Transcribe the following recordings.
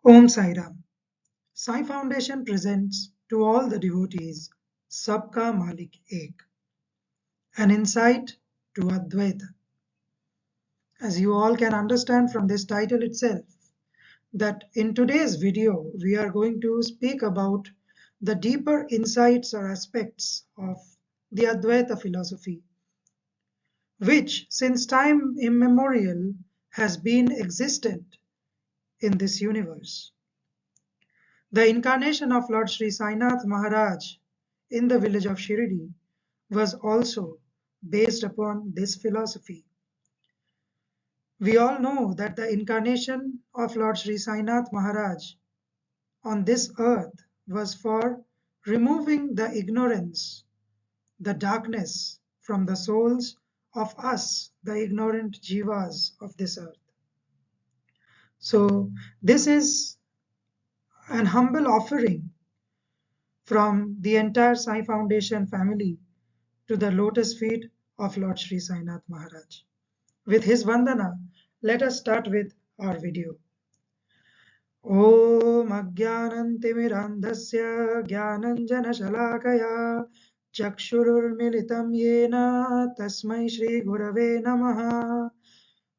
Om Sai Ram. Sai Foundation presents to all the devotees Sabka Malik Ek, an insight to Advaita. As you all can understand from this title itself, that in today's video we are going to speak about the deeper insights or aspects of the Advaita philosophy, which since time immemorial has been existent in this universe. The incarnation of Lord Sri Sainath Maharaj in the village of Shirdi was also based upon this philosophy. We all know that the incarnation of Lord Sri Sainath Maharaj on this earth was for removing the ignorance, the darkness from the souls of us, the ignorant jivas of this earth. So this is an humble offering from the entire Sai Foundation family to the lotus feet of Lord Sri Sainath Maharaj. With his vandana, let us start with our video. Om Ajnanantimirandhasya Jnananjana Shalakaya Chakshururmilitam Yena Tasmai Shri Gurave Namaha.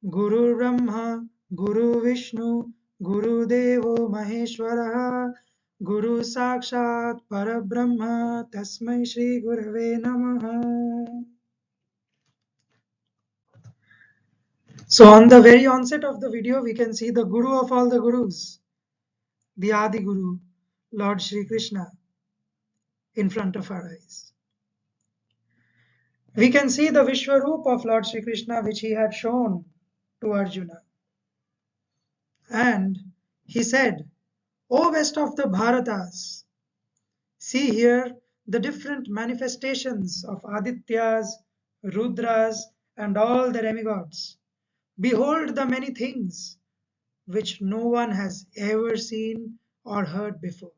Guru Brahma Guru Vishnu Guru Devo Maheshwara Guru Sakshat Parabrahma Tasmai Shri Gurave Namaha. So on the very onset of the video, we can see the Guru of all the Gurus, the Adi Guru, Lord Shri Krishna, in front of our eyes. We can see the Vishwaroop of Lord Shri Krishna, which he had shown to Arjuna. And he said, O best of the Bharatas, see here the different manifestations of Adityas, Rudras, and all the demigods. Behold the many things which no one has ever seen or heard before.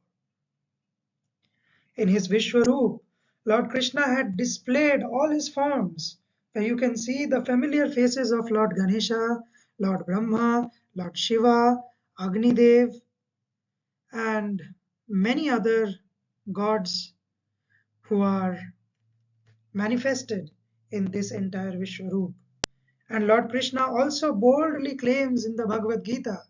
In his Vishwaroop, Lord Krishna had displayed all his forms, where you can see the familiar faces of Lord Ganesha, Lord Brahma, Lord Shiva, Agni Dev, and many other gods who are manifested in this entire Vishwaroop. And Lord Krishna also boldly claims in the Bhagavad Gita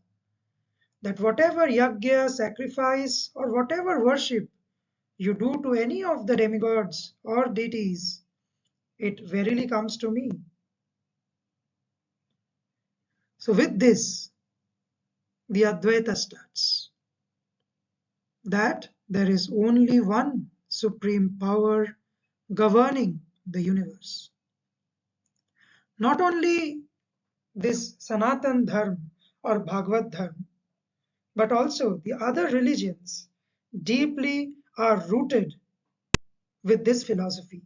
that whatever yajna, sacrifice, or whatever worship you do to any of the demigods or deities, it verily comes to me. So with this, the Advaita starts. That there is only one supreme power governing the universe. Not only this Sanatan Dharma or Bhagavad Dharma, but also the other religions deeply are rooted with this philosophy.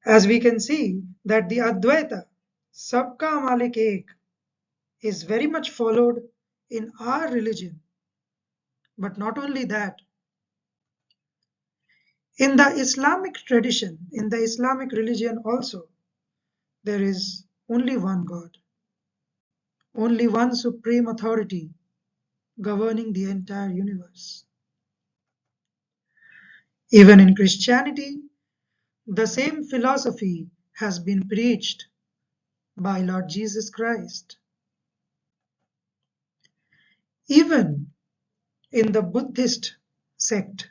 As we can see that the Advaita, Sabka Malik Ek, is very much followed in our religion. But not only that, in the Islamic tradition, in the Islamic religion also, there is only one God, only one supreme authority governing the entire universe. Even in Christianity, the same philosophy has been preached by Lord Jesus Christ. Even in the Buddhist sect,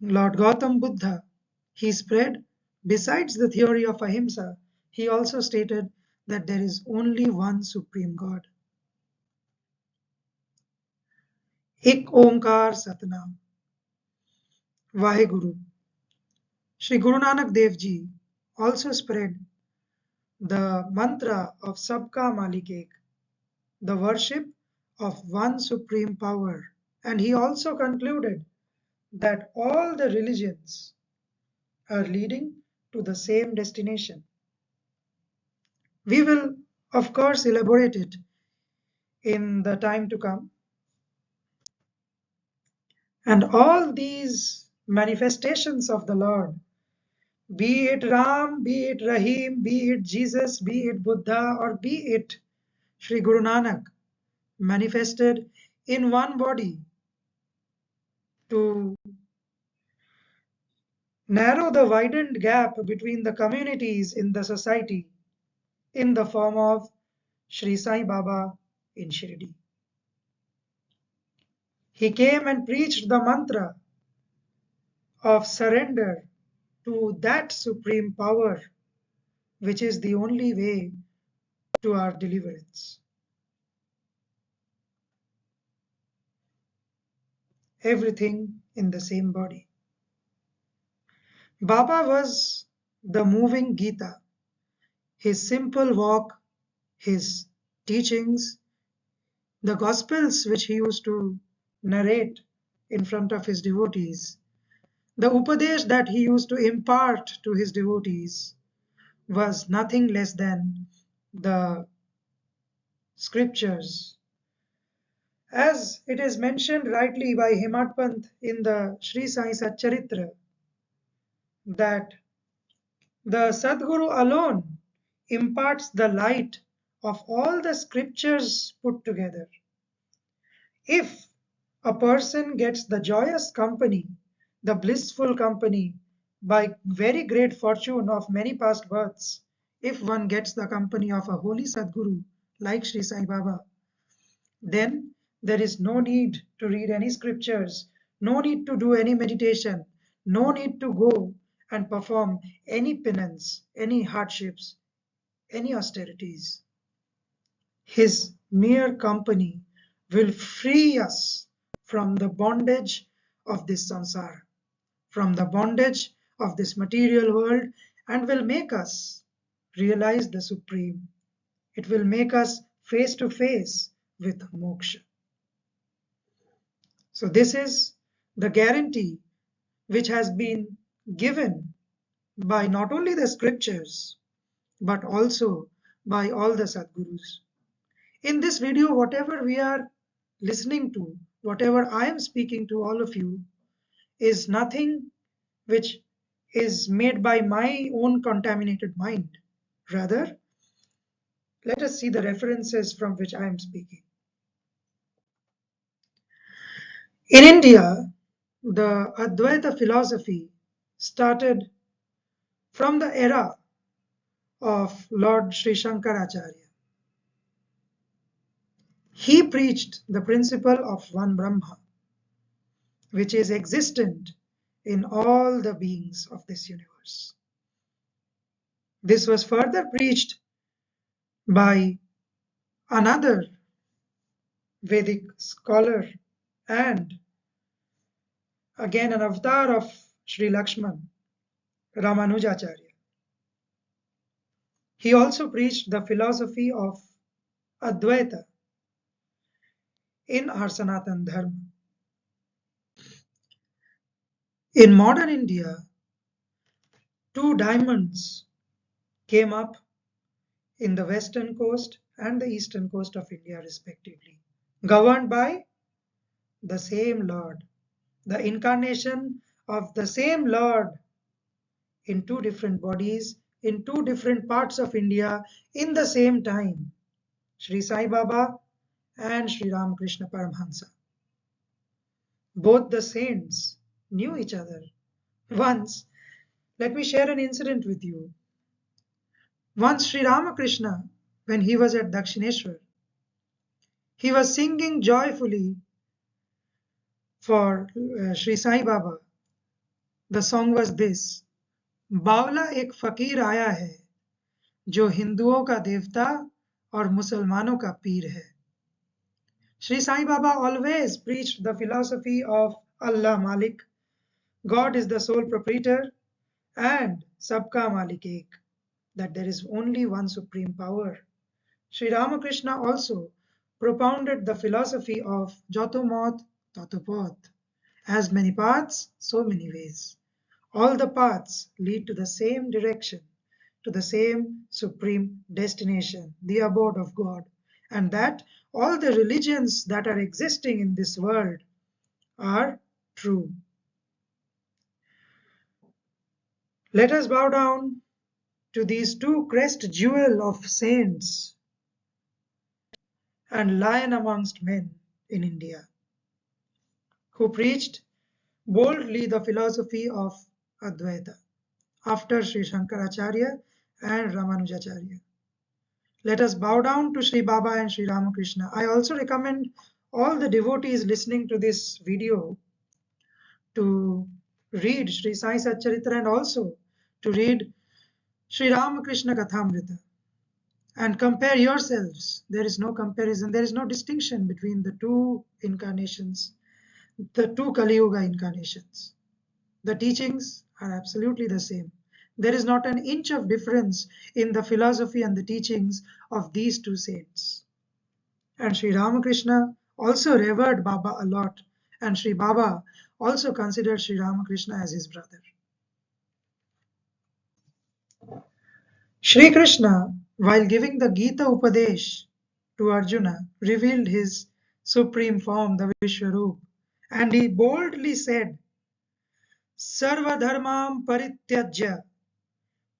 Lord Gautam Buddha, he spread, besides the theory of ahimsa, he also stated that there is only one supreme God. Ek Omkar Satnam. Vaheguru. Shri Guru Nanak Dev Ji also spread the mantra of Sabka Malik Ek, the worship of one supreme power. And he also concluded that all the religions are leading to the same destination. We will, of course, elaborate it in the time to come. And all these manifestations of the Lord, be it Ram, be it Rahim, be it Jesus, be it Buddha, or be it Sri Guru Nanak manifested in one body to narrow the widened gap between the communities in the society in the form of Sri Sai Baba in Shirdi. He came and preached the mantra of surrender to that supreme power, which is the only way to our deliverance. Everything in the same body. Baba was the moving Gita. His simple walk, his teachings, the Gospels which he used to narrate in front of his devotees, the Upadesh that he used to impart to his devotees was nothing less than the scriptures. As it is mentioned rightly by Himad Pant in the Sri Sai Satcharitra, that the Sadguru alone imparts the light of all the scriptures put together. If a person gets the joyous company, the blissful company, by very great fortune of many past births, if one gets the company of a holy Sadguru like Sri Sai Baba, then there is no need to read any scriptures, no need to do any meditation, no need to go and perform any penance, any hardships, any austerities. His mere company will free us from the bondage of this samsara, from the bondage of this material world, and will make us realize the Supreme. It will make us face to face with moksha. So this is the guarantee which has been given by not only the scriptures, but also by all the Sadgurus. In this video, whatever we are listening to, whatever I am speaking to all of you, is nothing which is made by my own contaminated mind. Rather, let us see the references from which I am speaking. In India, the Advaita philosophy started from the era of Lord Sri Shankaracharya. He preached the principle of one Brahma, which is existent in all the beings of this universe. This was further preached by another Vedic scholar and again an avatar of Sri Lakshman, Ramanujacharya. He also preached the philosophy of Advaita in our Sanatan Dharma. In modern India, two diamonds came up in the western coast and the eastern coast of India respectively, governed by the same Lord, the incarnation of the same Lord in two different bodies, in two different parts of India in the same time, Sri Sai Baba and Sri Ramakrishna Paramhansa. Both the saints knew each other. Once, let me share an incident with you. Once Sri Ramakrishna, when he was at Dakshineshwar, he was singing joyfully for Sri Sai Baba. The song was this: बावला एक फकीर आया है जो हिंदुओं का देवता और मुसलमानों का पीर है. Sri Sai Baba always preached the philosophy of Allah Malik, God is the sole proprietor, and Sabka Malik ek, that there is only one supreme power. Sri Ramakrishna also propounded the philosophy of Jato Maut Tato Path, as many paths, so many ways. All the paths lead to the same direction, to the same supreme destination, the abode of God, and that all the religions that are existing in this world are true. Let us bow down to these two crest jewel of saints, and lion amongst men in India, who preached boldly the philosophy of Advaita after Sri Shankaracharya and Ramanujacharya. Let us bow down to Shree Baba and Sri Ramakrishna. I also recommend all the devotees listening to this video to read Sri Sai Satcharitra and also to read Sri Ramakrishna Kathamrita and compare yourselves. There is no comparison, there is no distinction between the two incarnations, the two Kali Yuga incarnations. The teachings are absolutely the same. There is not an inch of difference in the philosophy and the teachings of these two saints. And Sri Ramakrishna also revered Baba a lot, and Sri Baba also considered Sri Ramakrishna as his brother. Sri Krishna, while giving the Gita Upadesh to Arjuna, revealed his supreme form, the Vishwarup, and he boldly said, Sarva dharmam parityajya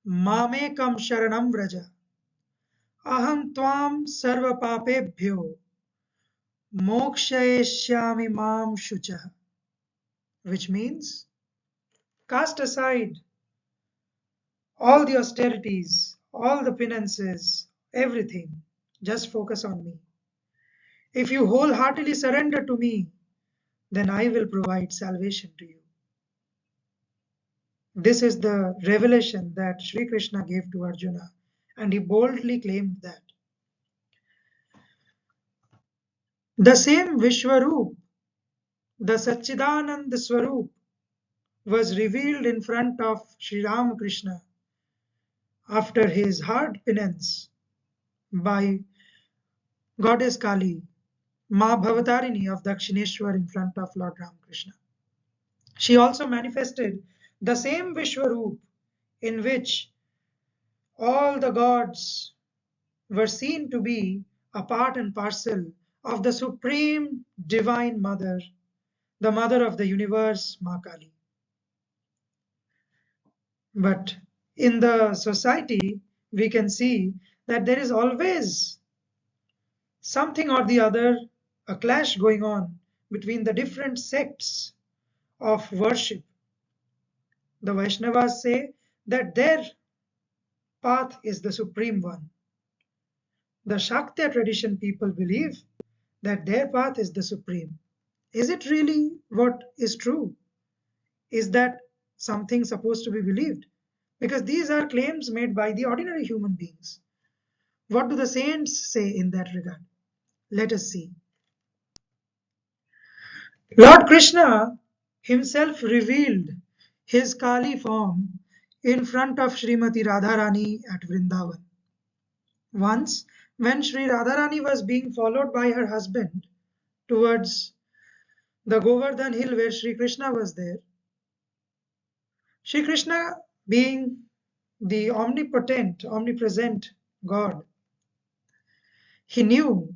mamekam sharanam vraja aham tvam sarva papebhyo mokshayeshyami mam shucha, which means cast aside all the austerities, all the penances, everything. Just focus on me. If you wholeheartedly surrender to me, then I will provide salvation to you. This is the revelation that Sri Krishna gave to Arjuna, and he boldly claimed that. The same Vishwarup, the Satchidananda Swarup, was revealed in front of Sri Ramakrishna after his hard penance by Goddess Kali, Ma Bhavatarini of Dakshineshwar in front of Lord Ramakrishna. She also manifested the same Vishwarup in which all the gods were seen to be a part and parcel of the Supreme Divine Mother, the Mother of the Universe, Ma Kali. But in the society, we can see that there is always something or the other, a clash going on between the different sects of worship. The Vaishnavas say that their path is the supreme one. The Shakya tradition people believe that their path is the supreme. Is it really what is true? Is that something supposed to be believed? Because these are claims made by the ordinary human beings. What do the saints say in that regard? Let us see. Lord Krishna himself revealed his Kali form in front of Srimati Radharani at Vrindavan. Once, when Sri Radharani was being followed by her husband towards the Govardhan hill where Sri Krishna was there, Sri Krishna, being the omnipotent, omnipresent God, he knew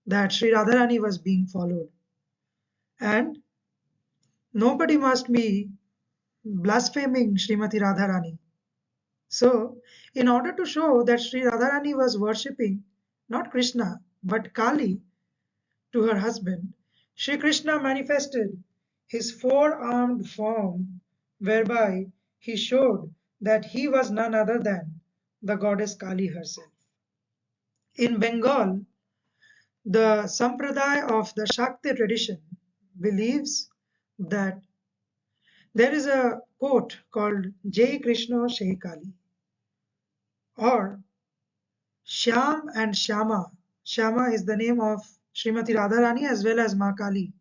that Sri Radharani was being followed, and nobody must be blaspheming Srimati Radharani. So, in order to show that Sri Radharani was worshipping not Krishna but Kali to her husband, Sri Krishna manifested his four-armed form, whereby he showed that he was none other than the goddess Kali herself. In Bengal, the Sampradaya of the Shakti tradition believes that there is a quote called Jai Krishna Shai Kali, or Shyam and Shyama. Shyama is the name of Srimati Radharani as well as Ma Kali.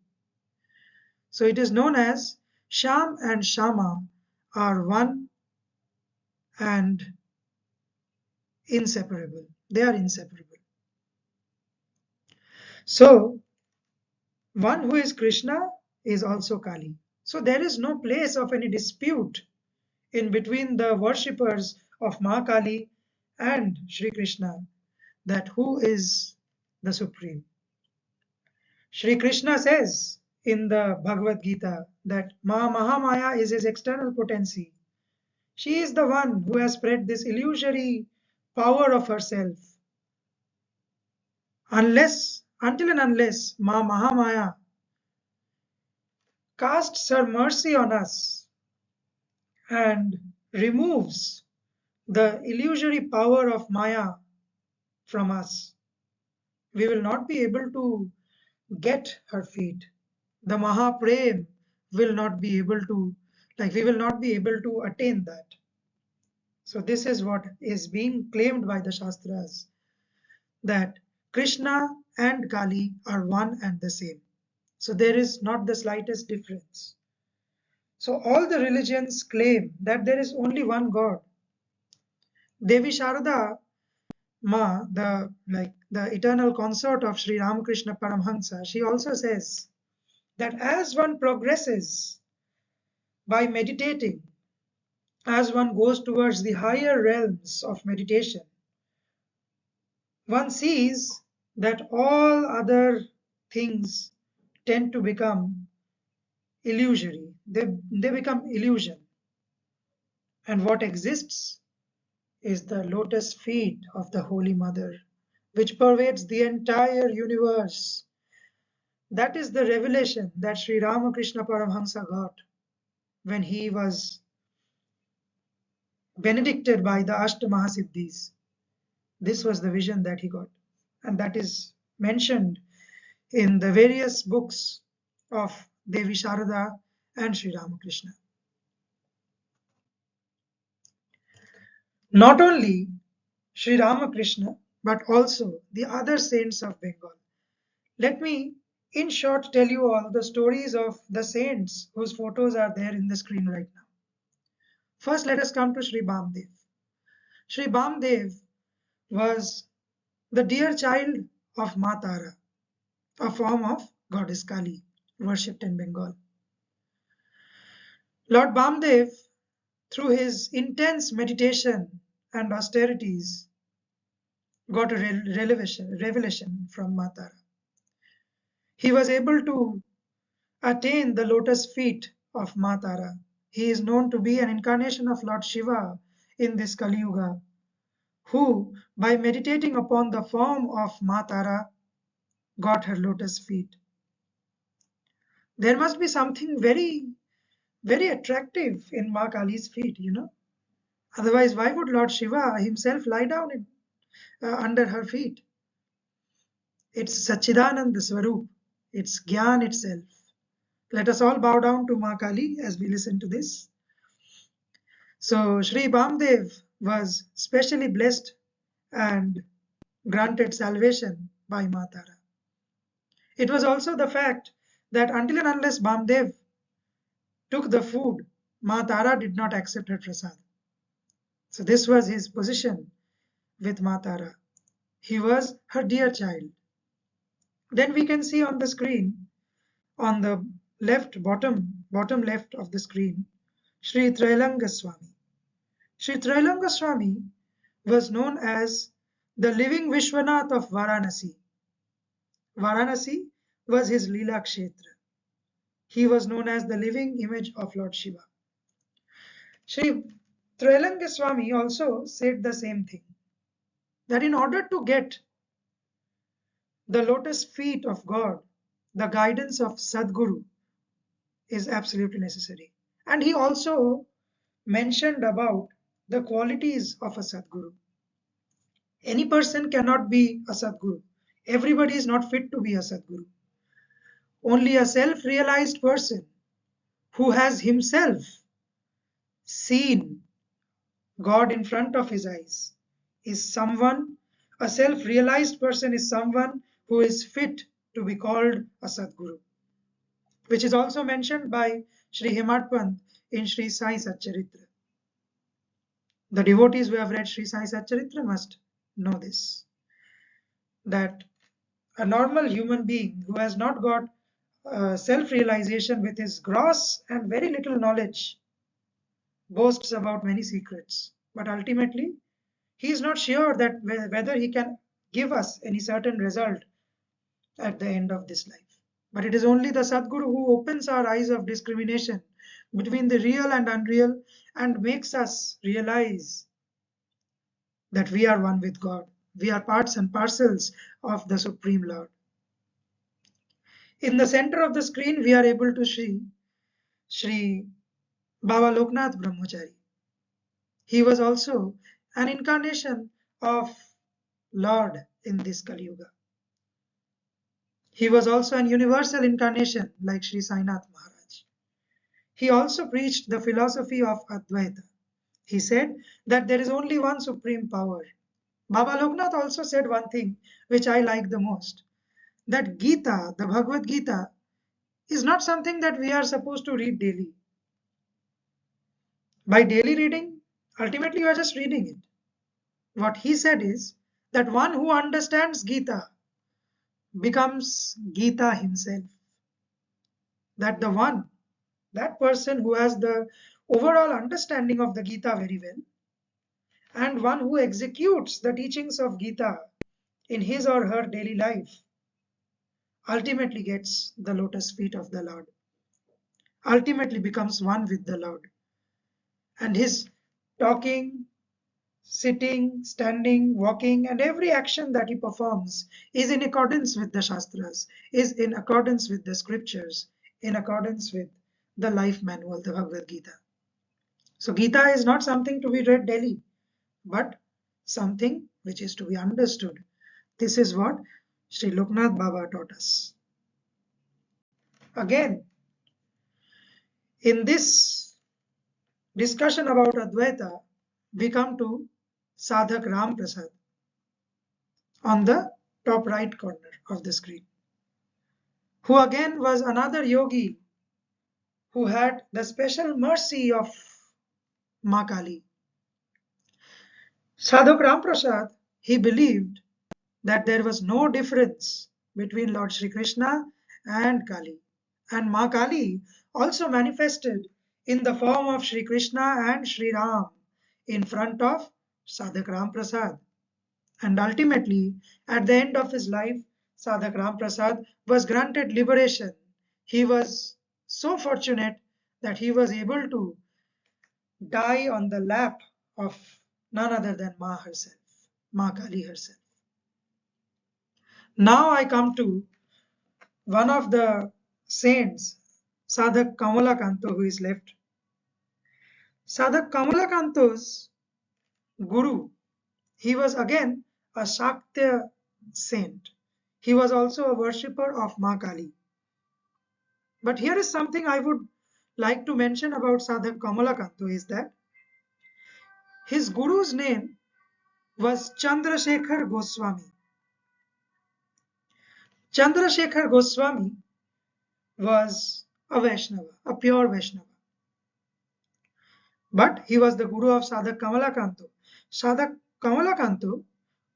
So it is known as Shyam and Shyama are one and inseparable. They are inseparable. So one who is Krishna is also Kali. So there is no place of any dispute in between the worshippers of Ma Kali and Sri Krishna, that who is the Supreme. Sri Krishna says in the Bhagavad Gita that Ma Mahamaya is his external potency. She is the one who has spread this illusory power of herself. Unless until and unless Ma Mahamaya casts her mercy on us and removes the illusory power of Maya from us, we will not be able to get her feet. The Mahaprem will not be able to, we will not be able to attain that. So this is what is being claimed by the Shastras, that Krishna and Kali are one and the same. So there is not the slightest difference. So all the religions claim that there is only one God. Devi Sharada Ma, the eternal consort of Sri Ramakrishna Paramhansa, she also says that as one progresses by meditating, as one goes towards the higher realms of meditation, one sees that all other things tend to become illusory. They become illusion. And what exists is the lotus feet of the Holy Mother, which pervades the entire universe. That is the revelation that Sri Ramakrishna Paramhansa got when he was benedicted by the Ashtamahasiddhis. This was the vision that he got, and that is mentioned in the various books of Devi Sharada and Sri Ramakrishna. Not only Sri Ramakrishna, but also the other saints of Bengal. Let me, in short, tell you all the stories of the saints whose photos are there in the screen right now. First, let us come to Shree Bamdev. Shree Bamdev was the dear child of Ma Tara, a form of goddess Kali, worshipped in Bengal. Lord Bamdev, through his intense meditation and austerities, got a revelation from Ma Tara. He was able to attain the lotus feet of Ma Tara. He is known to be an incarnation of Lord Shiva in this Kali Yuga, who, by meditating upon the form of Ma Tara, got her lotus feet. There must be something very, very attractive in Ma Kali's feet, Otherwise, why would Lord Shiva himself lie down under her feet? It's Satchidananda Swarup. It's Gyan itself. Let us all bow down to Ma Kali as we listen to this. So Shree Bamdev was specially blessed and granted salvation by Ma Tara. It was also the fact that until and unless Bamdev took the food, Ma Tara did not accept her prasad. So this was his position with Ma Tara. He was her dear child. Then we can see on the screen, on the left bottom left of the screen, Sri Trailanga Swami. Sri Trailanga Swami was known as the living Vishwanath of Varanasi. Varanasi was his Leela Kshetra. He was known as the living image of Lord Shiva. Sri Trailanga Swami also said the same thing, that in order to get the lotus feet of God, the guidance of Sadguru is absolutely necessary. And he also mentioned about the qualities of a Sadguru. Any person cannot be a Sadguru. Everybody is not fit to be a Sadguru. Only a self-realized person who has himself seen God in front of his eyes is someone, a self-realized person is someone who is fit to be called a Sadguru, which is also mentioned by Sri Himad Pant in Sri Sai Satcharitra. The devotees who have read Sri Sai Satcharitra must know this, that a normal human being who has not got self-realization, with his gross and very little knowledge, boasts about many secrets, but ultimately he is not sure that whether he can give us any certain result at the end of this life. But it is only the Sadguru who opens our eyes of discrimination between the real and unreal and makes us realize that we are one with God. We are parts and parcels of the Supreme Lord. In the center of the screen, we are able to see Shree Baba Loknath Brahmachari. He was also an incarnation of Lord in this Kali Yuga. He was also an universal incarnation like Sri Sainath Maharaj. He also preached the philosophy of Advaita. He said that there is only one supreme power. Baba Loknath also said one thing which I like the most, that Gita, the Bhagavad Gita, is not something that we are supposed to read daily. By daily reading, ultimately you are just reading it. What he said is that one who understands Gita becomes Gita himself. That that person who has the overall understanding of the Gita very well, and one who executes the teachings of Gita in his or her daily life, ultimately gets the lotus feet of the Lord, ultimately becomes one with the Lord. And his talking, sitting, standing, walking, and every action that he performs is in accordance with the shastras, is in accordance with the scriptures, in accordance with the life manual, the Bhagavad Gita. So Gita is not something to be read daily, but something which is to be understood. This is what Sri Loknath Baba taught us. Again, in this discussion about Advaita, we come to Sadhak Ram Prasad on the top right corner of the screen, who again was another yogi who had the special mercy of Ma Kali. Sadhak Ram Prasad, he believed that there was no difference between Lord Shri Krishna and Kali. And Ma Kali also manifested in the form of Shri Krishna and Shri Ram in front of Sadhak Ram Prasad. And ultimately, at the end of his life, Sadhak Ram Prasad was granted liberation. He was so fortunate that he was able to die on the lap of none other than Ma herself, Ma Kali herself. Now I come to one of the saints, Sadhak Kamalakanto, who is left. Sadhak Kamalakanto's guru, he was again a Shakya saint. He was also a worshipper of Ma Kali. But here is something I would like to mention about Sadhak Kamalakanto is that his guru's name was Chandrasekhar Goswami. Chandrasekhar Goswami was a Vaishnava, a pure Vaishnava. But he was the guru of Sadhak Kamalakanto. Sadhak Kamalakanto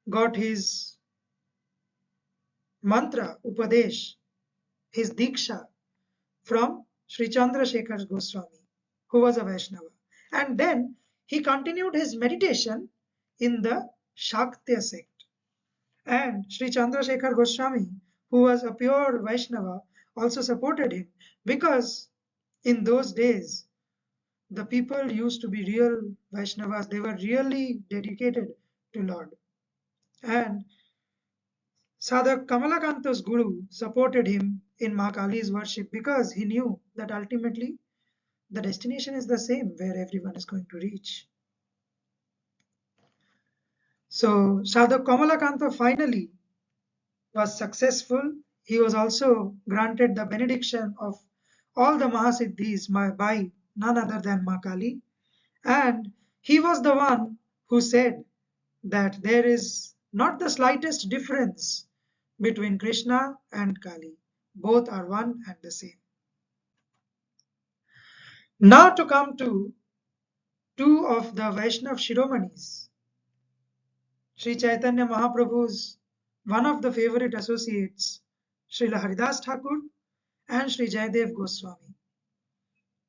got his mantra, Upadesh, his Diksha from Sri Chandrasekhar Goswami, who was a Vaishnava. And then he continued his meditation in the Shakya sect. And Sri Chandrasekhar Goswami, who was a pure Vaishnava, also supported him because in those days the people used to be real Vaishnavas. They were really dedicated to Lord. And Sadhak Kamalakanta's guru supported him in Ma Kali's worship because he knew that ultimately the destination is the same where everyone is going to reach. So Sadhak Kamalakanta finally was successful. He was also granted the benediction of all the Mahasiddhis by none other than Ma Kali. And he was the one who said that there is not the slightest difference between Krishna and Kali. Both are one and the same. Now to come to two of the Vaishnav Shiromanis, Sri Chaitanya Mahaprabhu's one of the favorite associates, Srila Haridas Thakur and Sri Jayadev Goswami.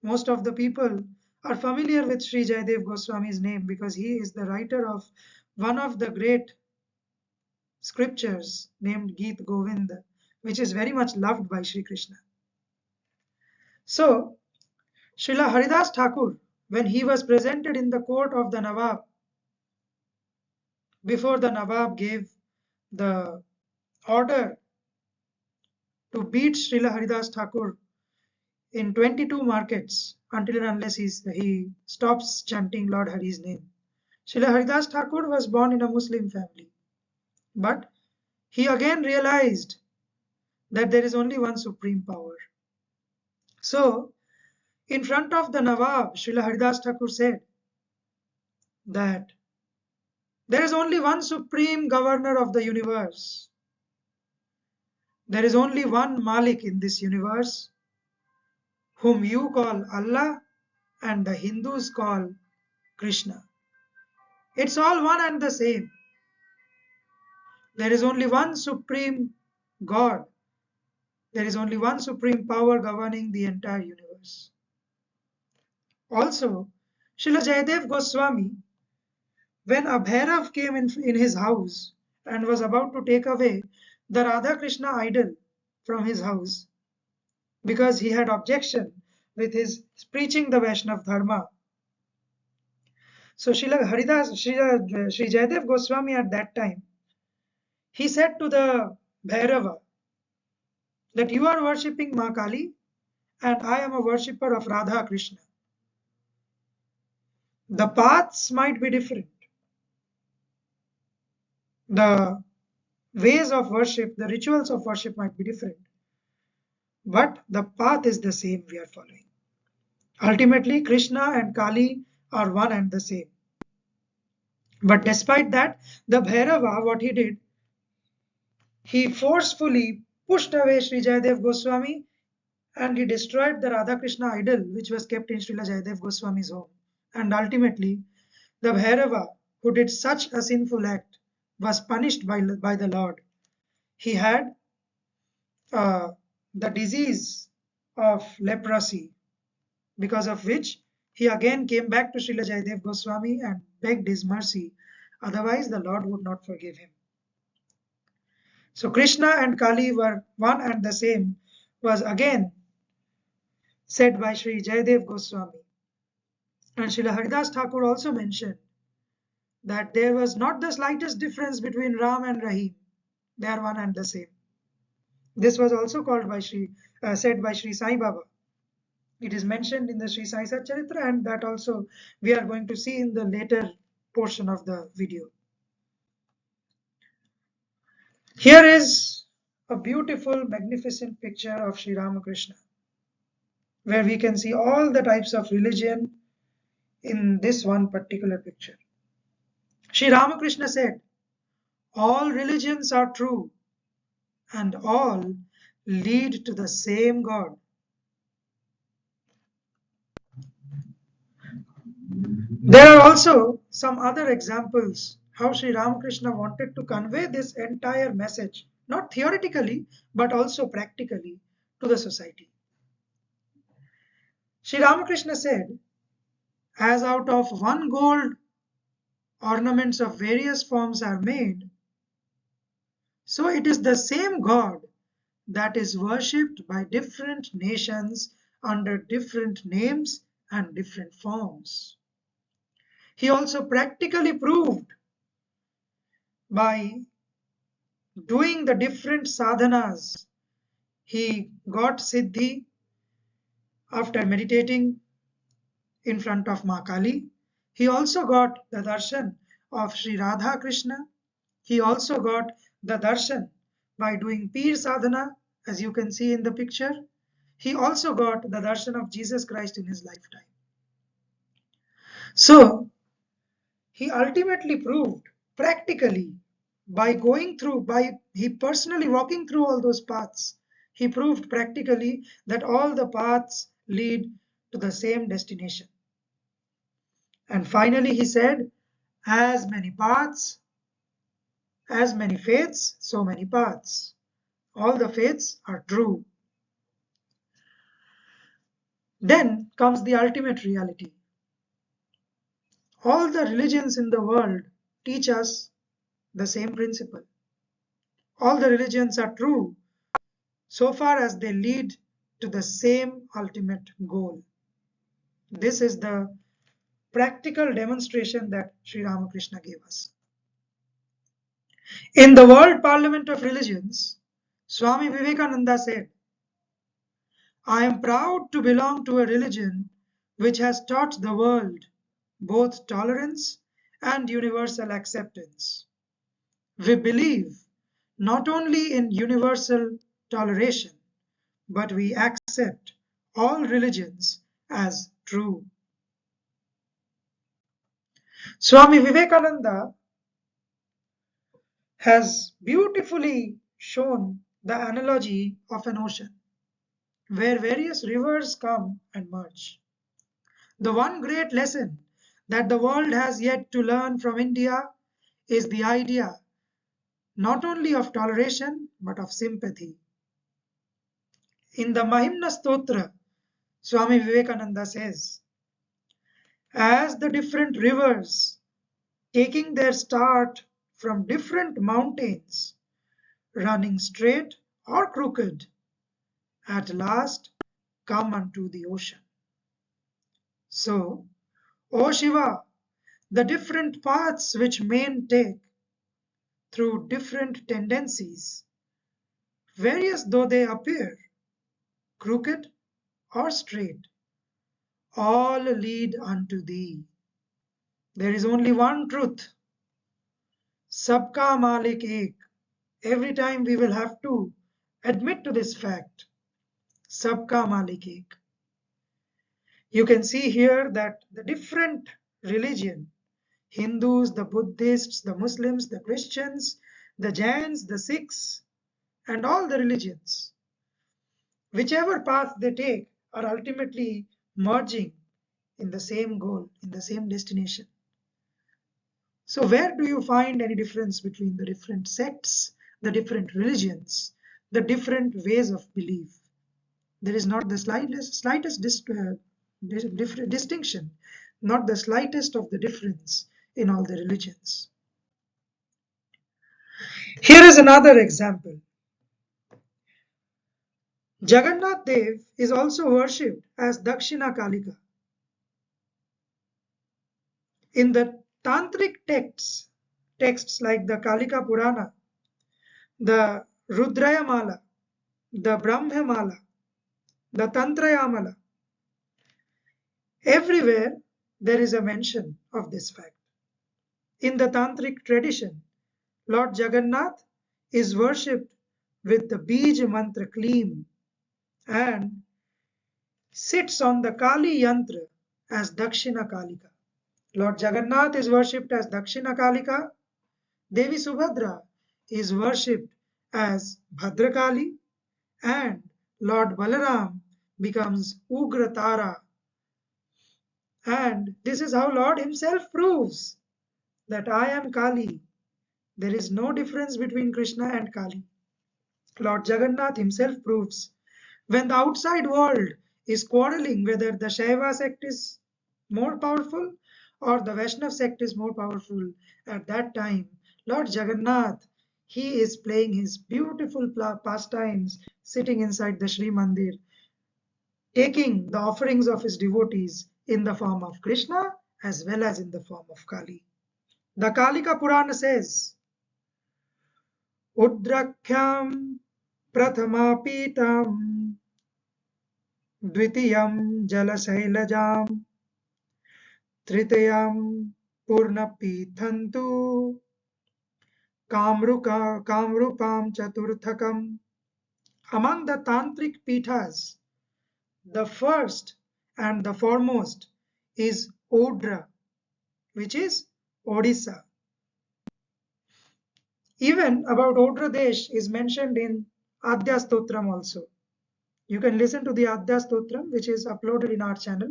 Most of the people are familiar with Sri Jayadev Goswami's name because he is the writer of one of the great scriptures named Geet Govinda, which is very much loved by Sri Krishna. So, Srila Haridas Thakur, when he was presented in the court of the Nawab, before the Nawab gave the order to beat Srila Haridas Thakur in 22 markets until and unless he stops chanting Lord Hari's name. Srila Haridas Thakur was born in a Muslim family, but he again realized that there is only one supreme power. So, in front of the Nawab, Srila Haridas Thakur said that there is only one supreme governor of the universe. There is only one Malik in this universe, whom you call Allah and the Hindus call Krishna. It's all one and the same. There is only one supreme God. There is only one supreme power governing the entire universe. Also, Srila Jayadev Goswami, when a Bhairav came in his house and was about to take away the Radha Krishna idol from his house because he had objection with his preaching the Vaishnav Dharma. So Sri Jayadev Goswami at that time, he said to the Bhairava that you are worshipping Ma Kali and I am a worshipper of Radha Krishna. The paths might be different. The ways of worship, the rituals of worship might be different. But the path is the same we are following. Ultimately, Krishna and Kali are one and the same. But despite that, the Bhairava, what he did, he forcefully pushed away Sri Jayadev Goswami and he destroyed the Radha Krishna idol which was kept in Srila Jayadev Goswami's home. And ultimately, the Bhairava, who did such a sinful act, was punished by the Lord. He had the disease of leprosy, because of which he again came back to Srila Jayadev Goswami and begged his mercy. Otherwise, the Lord would not forgive him. So Krishna and Kali were one and the same was again said by Sri Jayadev Goswami. And Srila Haridas Thakur also mentioned that there was not the slightest difference between Ram and Rahim. They are one and the same. This was also called by said by Sri Sai Baba. It is mentioned in the Sri Sai Satcharitra, and that also we are going to see in the later portion of the video. Here is a beautiful, magnificent picture of Sri Ramakrishna, where we can see all the types of religion in this one particular picture. Sri Ramakrishna said, all religions are true and all lead to the same God. There are also some other examples how Sri Ramakrishna wanted to convey this entire message, not theoretically, but also practically to the society. Sri Ramakrishna said, as out of one gold ornaments of various forms are made, so it is the same God that is worshipped by different nations under different names and different forms. He also practically proved by doing the different sadhanas. He got siddhi after meditating in front of Ma Kali. He also got the darshan of Sri Radha Krishna. He also got the darshan by doing Peer sadhana, as you can see in the picture. He also got the darshan of Jesus Christ in his lifetime. So, he ultimately proved practically by he personally walking through all those paths, he proved practically that all the paths lead to the same destination. And finally he said, as many paths, as many faiths, so many paths. All the faiths are true. Then comes the ultimate reality. All the religions in the world teach us the same principle. All the religions are true so far as they lead to the same ultimate goal. This is the practical demonstration that Sri Ramakrishna gave us. In the World Parliament of Religions, Swami Vivekananda said, I am proud to belong to a religion which has taught the world both tolerance and universal acceptance. We believe not only in universal toleration, but we accept all religions as true. Swami Vivekananda has beautifully shown the analogy of an ocean where various rivers come and merge. The one great lesson that the world has yet to learn from India is the idea not only of toleration but of sympathy. In the Mahimna Stotra, Swami Vivekananda says, as the different rivers taking their start from different mountains, running straight or crooked, at last come unto the ocean. So, O Shiva, the different paths which men take through different tendencies, various though they appear, crooked or straight, all lead unto thee. There is only one truth. Sabka Malik Ek. Every time we will have to admit to this fact. Sabka Malik Ek. You can see here that the different religion, Hindus, the Buddhists, the Muslims, the Christians, the Jains, the Sikhs, and all the religions, whichever path they take, are ultimately merging in the same goal, in the same destination. So where do you find any difference between the different sects, the different religions, the different ways of belief? There is not the slightest distinction, not the slightest of the difference in all the religions. Here is another example. Jagannath Dev is also worshipped as Dakshina Kalika. In the tantric texts like the Kalika Purana, the Rudraya Mala, the Brahma Mala, the Tantrayamala, everywhere there is a mention of this fact. In the tantric tradition, Lord Jagannath is worshipped with the Bij Mantra Kleem and sits on the Kali Yantra as Dakshina Kalika. Lord Jagannath is worshipped as Dakshina Kalika. Devi Subhadra is worshipped as Bhadrakali, and Lord Balaram becomes Ugra Tara. And this is how Lord himself proves that I am Kali. There is no difference between Krishna and Kali. Lord Jagannath himself proves. When the outside world is quarreling whether the Shaiva sect is more powerful or the Vaishnav sect is more powerful, at that time, Lord Jagannath, he is playing his beautiful pastimes, sitting inside the Sri Mandir, taking the offerings of his devotees in the form of Krishna as well as in the form of Kali. The Kalika Purana says, Udrakhyam Prathamapitam Dvitiyam Jalasailajam Tritayam Purnapithantu Kamrupam Chaturthakam. Among the Tantric Pithas, the first and the foremost is Odra, which is Odisha. Even about Odra Desh is mentioned in Adya Stotram also. You can listen to the Adya Stotram, which is uploaded in our channel.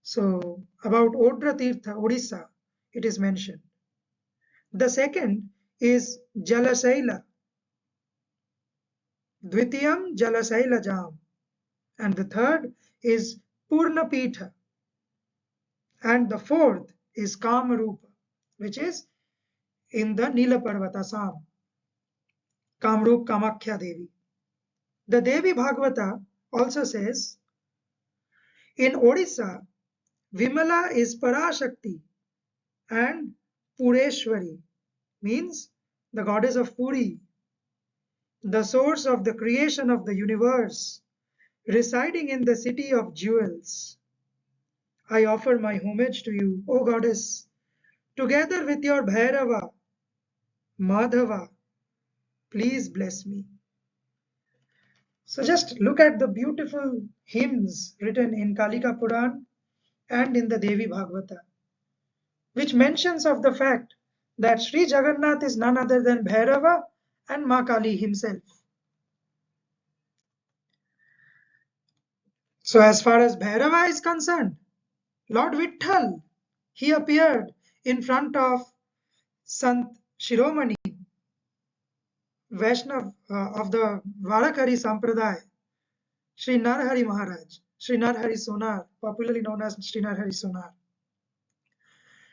So about Odra Tirtha, Odisha, it is mentioned. The second is Jalasaila, Dvitiyam Jalasaila Jam, and the third is Purnapitha, and the fourth is Kamarupa, which is in the Nilaparvata Sam, Kamrup Kamakhya Devi. The Devi Bhagavata also says, in Odisha, Vimala is Parashakti and Pureshwari, means the goddess of Puri. the source of the creation of the universe, residing in the city of jewels. I offer my homage to you, O goddess, together with your Bhairava, Madhava. Please bless me. So just look at the beautiful hymns written in Kalika Puran and in the Devi Bhagavata, which mentions of the fact that Sri Jagannath is none other than Bhairava and Ma Kali himself. So as far as Bhairava is concerned, Lord Vitthal, he appeared in front of Sant Shiromani, Vaishnav of the Varakari Sampradaya, Sri Narhari Maharaj, Sri Narhari Sonar, popularly known as Sri Narhari Sonar.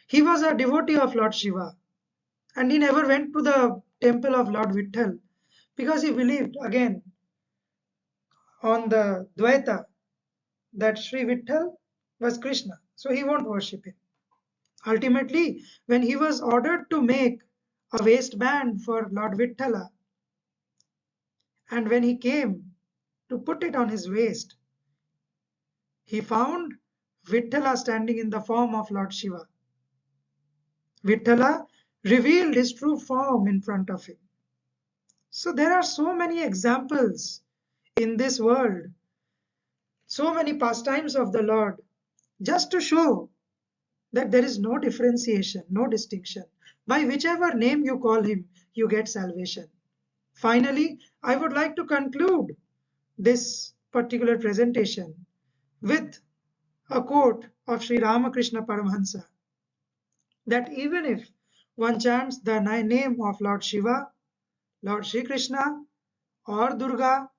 He was a devotee of Lord Shiva, and he never went to the temple of Lord Vitthal because he believed again on the Advaita that Sri Vitthal was Krishna, so he won't worship him. Ultimately, when he was ordered to make a waistband for Lord Vithala, and when he came to put it on his waist, he found Vithala standing in the form of Lord Shiva. Vithala revealed his true form in front of him. So there are so many examples in this world, so many pastimes of the Lord, just to show that there is no differentiation, no distinction. By whichever name you call him, you get salvation. Finally, I would like to conclude this particular presentation with a quote of Sri Ramakrishna Paramahansa, that even if one chants the name of Lord Shiva, Lord Shri Krishna, or Durga,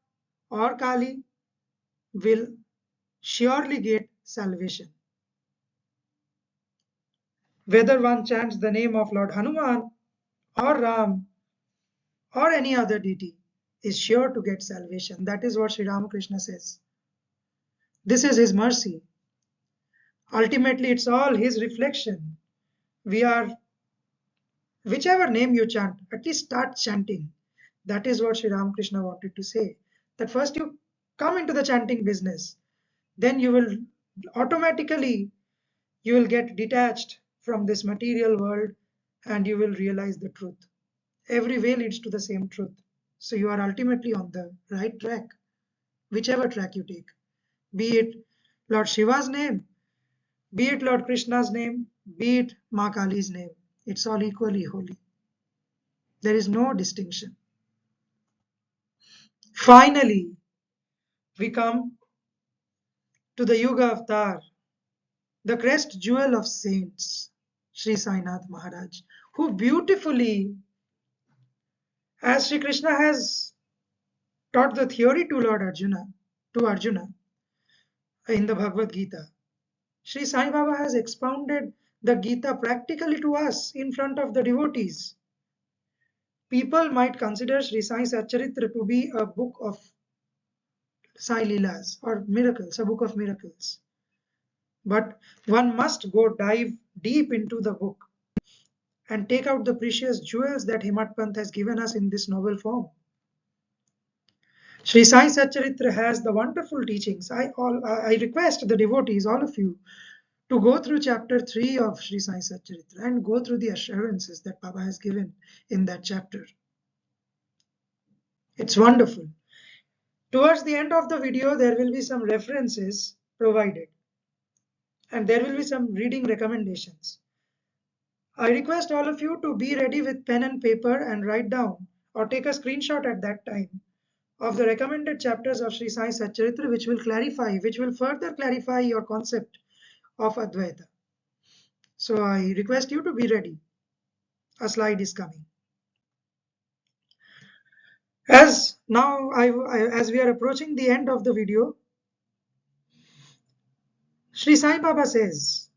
or Kali, will surely get salvation. Whether one chants the name of Lord Hanuman, or Ram, or any other deity, is sure to get salvation. That is what Sri Ramakrishna says. This is his mercy. Ultimately, it's all his reflection. Whichever name you chant, at least start chanting. That is what Sri Ramakrishna wanted to say. That first you come into the chanting business, then you will automatically get detached from this material world, and you will realize the truth. Every way leads to the same truth. So you are ultimately on the right track, whichever track you take. Be it Lord Shiva's name, be it Lord Krishna's name, be it Ma Kali's name. It's all equally holy. There is no distinction. Finally, we come to the Yuga Avatar, the crest jewel of saints, Sri Sainath Maharaj, who beautifully, as Sri Krishna has taught the theory to Arjuna in the Bhagavad Gita, Sri Sai Baba has expounded the Gita practically to us in front of the devotees. People might consider Sri Sai Satcharitra to be a book of Sai Leelas or miracles, a book of miracles. But one must go dive deep into the book and take out the precious jewels that Himat Pant has given us in this noble form. Sri Sai Satcharitra has the wonderful teachings. I request the devotees, all of you, to go through chapter 3 of Sri Sai Satcharitra and go through the assurances that Baba has given in that chapter. It's wonderful. Towards the end of the video, there will be some references provided, and there will be some reading recommendations. I request all of you to be ready with pen and paper and write down or take a screenshot at that time of the recommended chapters of Sri Sai Satcharitra, which will further clarify your concept of Advaita. So I request you to be ready. A slide is coming. As we are approaching the end of the video, Sri Sai Baba says,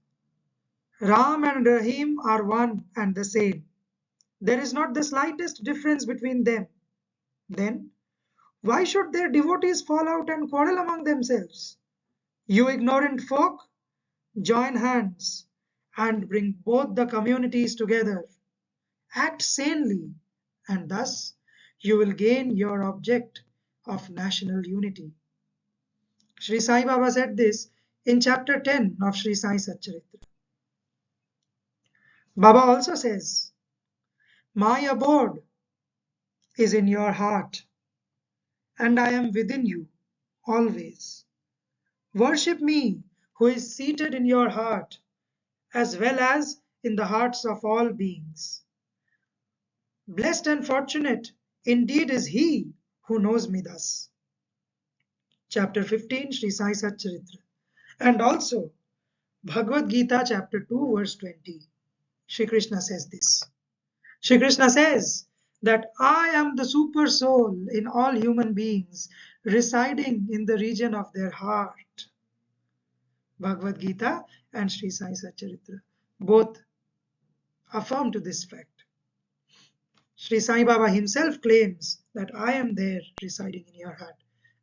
Ram and Rahim are one and the same. There is not the slightest difference between them. Then, why should their devotees fall out and quarrel among themselves? You ignorant folk, join hands and bring both the communities together. Act sanely, and thus you will gain your object of national unity. Sri Sai Baba said this in chapter 10 of Sri Sai Satcharitra. Baba also says, my abode is in your heart, and I am within you always. Worship me, who is seated in your heart, as well as in the hearts of all beings. Blessed and fortunate indeed is he who knows me thus. Chapter 15, Sri Sai Satcharitra. And also, Bhagavad Gita, chapter 2, verse 20. Shri Krishna says this. Shri Krishna says that I am the super soul in all human beings, residing in the region of their heart. Bhagavad Gita and Sri Sai Satcharitra both affirm to this fact. Sri Sai Baba himself claims that I am there residing in your heart,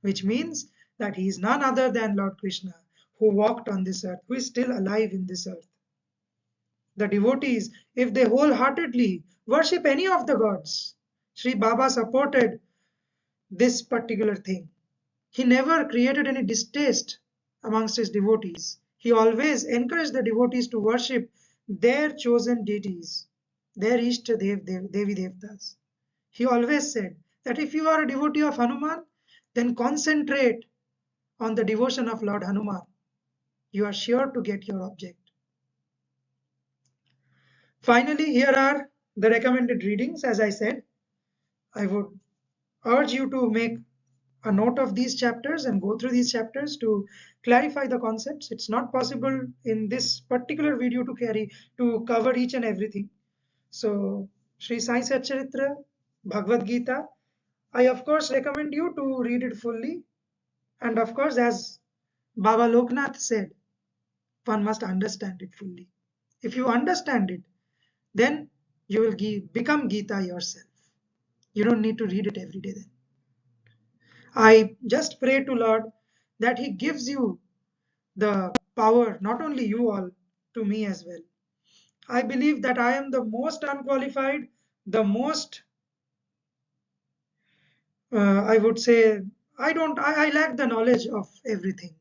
which means that he is none other than Lord Krishna, who walked on this earth, who is still alive in this earth. The devotees, if they wholeheartedly worship any of the gods, Sri Baba supported this particular thing. He never created any distaste amongst his devotees. He always encouraged the devotees to worship their chosen deities, their Ishta Devi Devtas. He always said that if you are a devotee of Hanuman, then concentrate on the devotion of Lord Hanuman. You are sure to get your object. Finally, here are the recommended readings. As I said, I would urge you to make a note of these chapters and go through these chapters to clarify the concepts. It's not possible in this particular video to cover each and everything. So, Sri Sai Satcharitra, Bhagavad Gita, I of course recommend you to read it fully. And of course, as Baba Loknath said, one must understand it fully. If you understand it, then you will become Gita yourself. You don't need to read it every day then. I just pray to Lord that he gives you the power, not only you all, to me as well. I believe that I am the most unqualified, the most, I would say, I lack the knowledge of everything.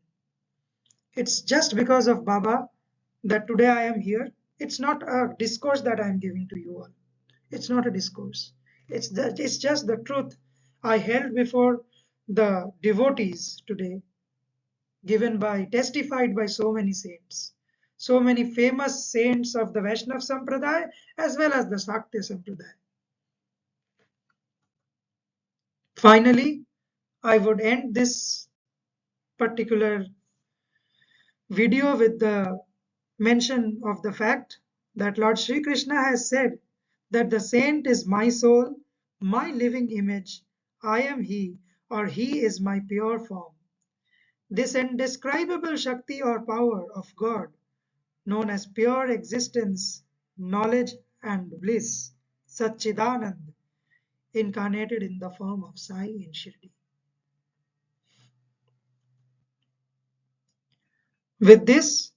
It's just because of Baba that today I am here. It's not a discourse that I am giving to you all. It's not a discourse. It's just the truth I held before the devotees today, testified by so many saints, so many famous saints of the Vaishnav Sampradaya as well as the Shakti Sampradaya. Finally, I would end this particular video with the mention of the fact that Lord Sri Krishna has said that the saint is my soul, my living image, I am he, or he is my pure form. This indescribable Shakti or power of God, known as pure existence, knowledge and bliss, Satchidanand, incarnated in the form of Sai in Shirdi. With this,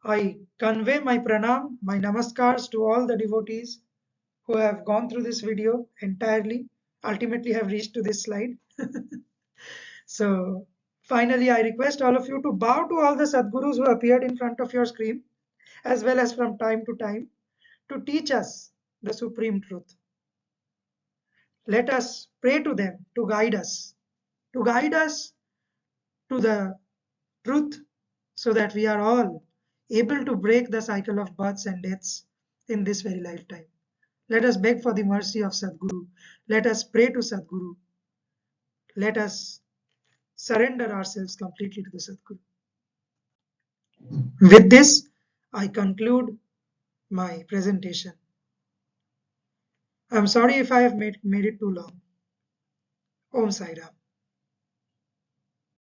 I convey my pranam, my namaskars to all the devotees who have gone through this video entirely, ultimately have reached to this slide. So finally, I request all of you to bow to all the sadgurus who appeared in front of your screen, as well as from time to time, to teach us the supreme truth. Let us pray to them to guide us to the truth, so that we are all able to break the cycle of births and deaths in this very lifetime. Let us beg for the mercy of Sadguru. Let us pray to Sadguru. Let us surrender ourselves completely to the Sadguru. With this, I conclude my presentation. I'm sorry if I have made it too long. Om Sai Ram.